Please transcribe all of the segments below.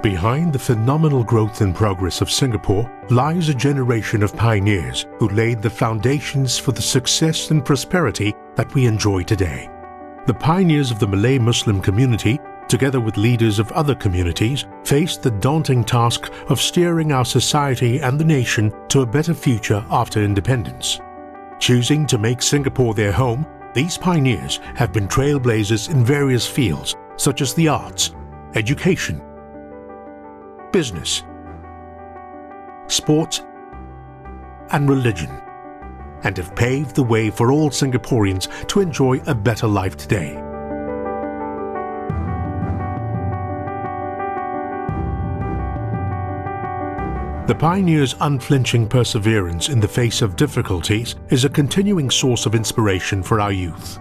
Behind the phenomenal growth and progress of Singapore lies a generation of pioneers who laid the foundations for the success and prosperity that we enjoy today. The pioneers of the Malay Muslim community, together with leaders of other communities, faced the daunting task of steering our society and the nation to a better future after independence. Choosing to make Singapore their home, these pioneers have been trailblazers in various fields such as the arts, education, business, sports, and religion, and have paved the way for all Singaporeans to enjoy a better life today. The pioneers' unflinching perseverance in the face of difficulties is a continuing source of inspiration for our youth.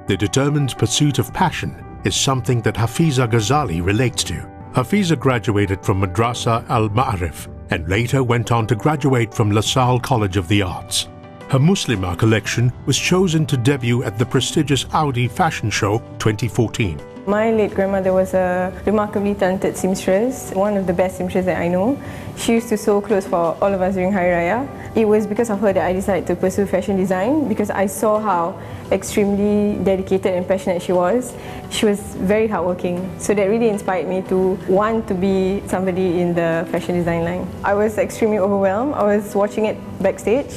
The determined pursuit of passion is something that Hafiza Ghazali relates to. Hafiza graduated from Madrasa Al-Ma'arif and later went on to graduate from LaSalle College of the Arts. Her Muslimah collection was chosen to debut at the prestigious Audi Fashion Show 2014. My late grandmother was a remarkably talented seamstress, one of the best seamstresses that I know. She used to sew clothes for all of us during Hari Raya. It was because of her that I decided to pursue fashion design, because I saw how extremely dedicated and passionate she was. She was very hardworking, so that really inspired me to want to be somebody in the fashion design line. I was extremely overwhelmed. I was watching it backstage.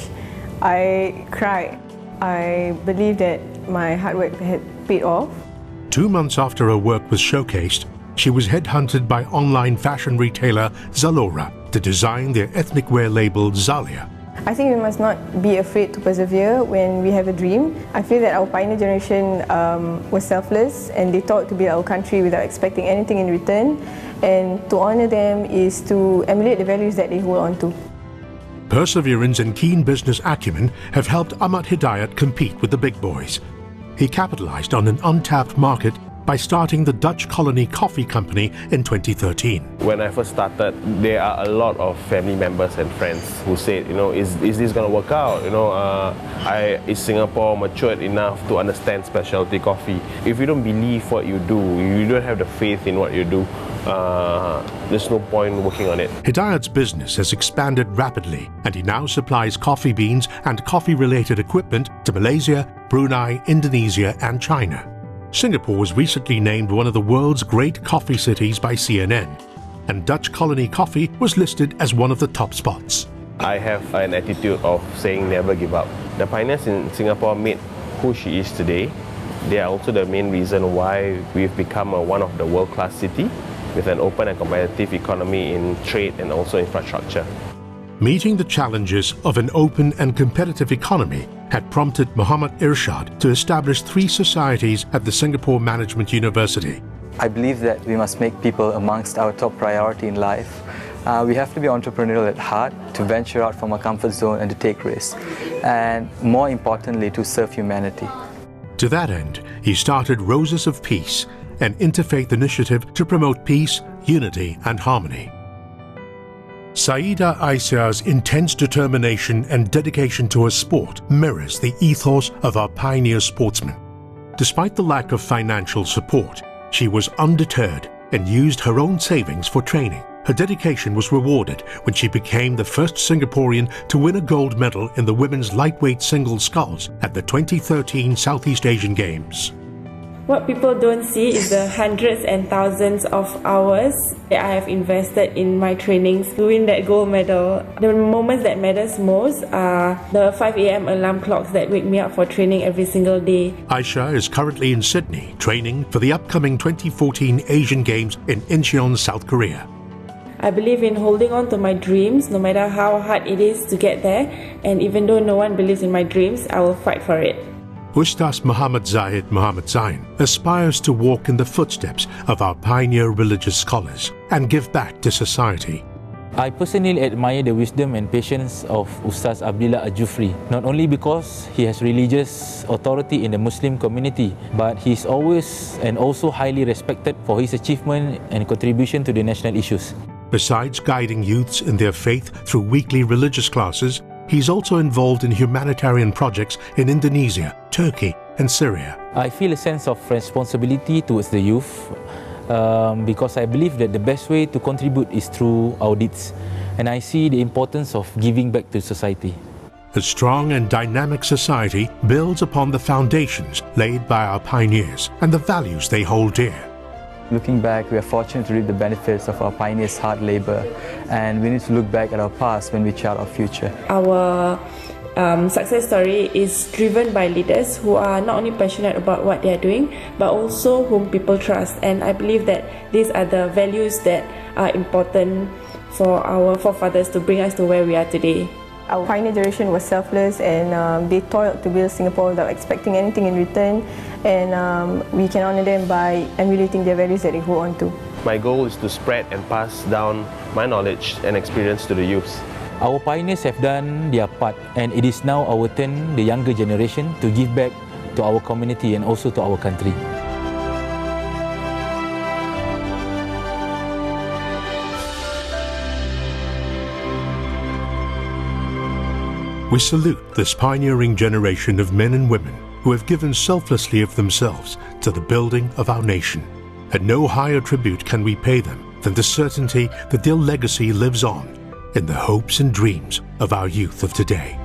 I cried. I believe that my hard work had paid off. 2 months after her work was showcased, she was headhunted by online fashion retailer Zalora to design their ethnic wear label Zalia. I think we must not be afraid to persevere when we have a dream. I feel that our pioneer generation was selfless, and they thought to build our country without expecting anything in return. And to honor them is to emulate the values that they hold on to. Perseverance and keen business acumen have helped Ahmad Hidayat compete with the big boys. He capitalized on an untapped market by starting the Dutch Colony Coffee Company in 2013. When I first started, there are a lot of family members and friends who said, is this going to work out? Is Singapore matured enough to understand specialty coffee? If you don't believe what you do, you don't have the faith in what you do, there's no point working on it. Hidayat's business has expanded rapidly, and he now supplies coffee beans and coffee-related equipment to Malaysia, Brunei, Indonesia, and China. Singapore was recently named one of the world's great coffee cities by CNN, and Dutch Colony Coffee was listed as one of the top spots. I have an attitude of saying never give up. The pioneers in Singapore made who she is today. They are also the main reason why we've become one of the world-class cities with an open and competitive economy in trade and also infrastructure. Meeting the challenges of an open and competitive economy had prompted Muhammad Irshad to establish 3 societies at the Singapore Management University. I believe that we must make people amongst our top priority in life. We have to be entrepreneurial at heart, to venture out from our comfort zone and to take risks, and more importantly, to serve humanity. To that end, he started Roses of Peace, an interfaith initiative to promote peace, unity, and harmony. Saida Aisyah's intense determination and dedication to her sport mirrors the ethos of our pioneer sportsmen. Despite the lack of financial support, she was undeterred and used her own savings for training. Her dedication was rewarded when she became the first Singaporean to win a gold medal in the women's lightweight single sculls at the 2013 Southeast Asian Games. What people don't see is the hundreds and thousands of hours that I have invested in my trainings to win that gold medal. The moments that matters most are the 5 a.m. alarm clocks that wake me up for training every single day. Aisha is currently in Sydney training for the upcoming 2014 Asian Games in Incheon, South Korea. I believe in holding on to my dreams no matter how hard it is to get there, and even though no one believes in my dreams, I will fight for it. Ustaz Muhammad Zahid Muhammad Zain aspires to walk in the footsteps of our pioneer religious scholars and give back to society. I personally admire the wisdom and patience of Ustaz Abdullah Al-Jufri, not only because he has religious authority in the Muslim community, but he is always and also highly respected for his achievement and contribution to the national issues. Besides guiding youths in their faith through weekly religious classes, he's also involved in humanitarian projects in Indonesia, Turkey, and Syria. I feel a sense of responsibility towards the youth. because I believe that the best way to contribute is through our deeds. And I see the importance of giving back to society. A strong and dynamic society builds upon the foundations laid by our pioneers and the values they hold dear. Looking back, we are fortunate to reap the benefits of our pioneers' hard labor, and we need to look back at our past when we chart our future. Our success story is driven by leaders who are not only passionate about what they are doing, but also whom people trust. And I believe that these are the values that are important for our forefathers to bring us to where we are today. Our pioneer generation was selfless, and they toiled to build Singapore without expecting anything in return, and we can honour them by emulating their values that they hold on to. My goal is to spread and pass down my knowledge and experience to the youths. Our pioneers have done their part, and it is now our turn, the younger generation, to give back to our community and also to our country. We salute this pioneering generation of men and women who have given selflessly of themselves to the building of our nation. And no higher tribute can we pay them than the certainty that their legacy lives on in the hopes and dreams of our youth of today.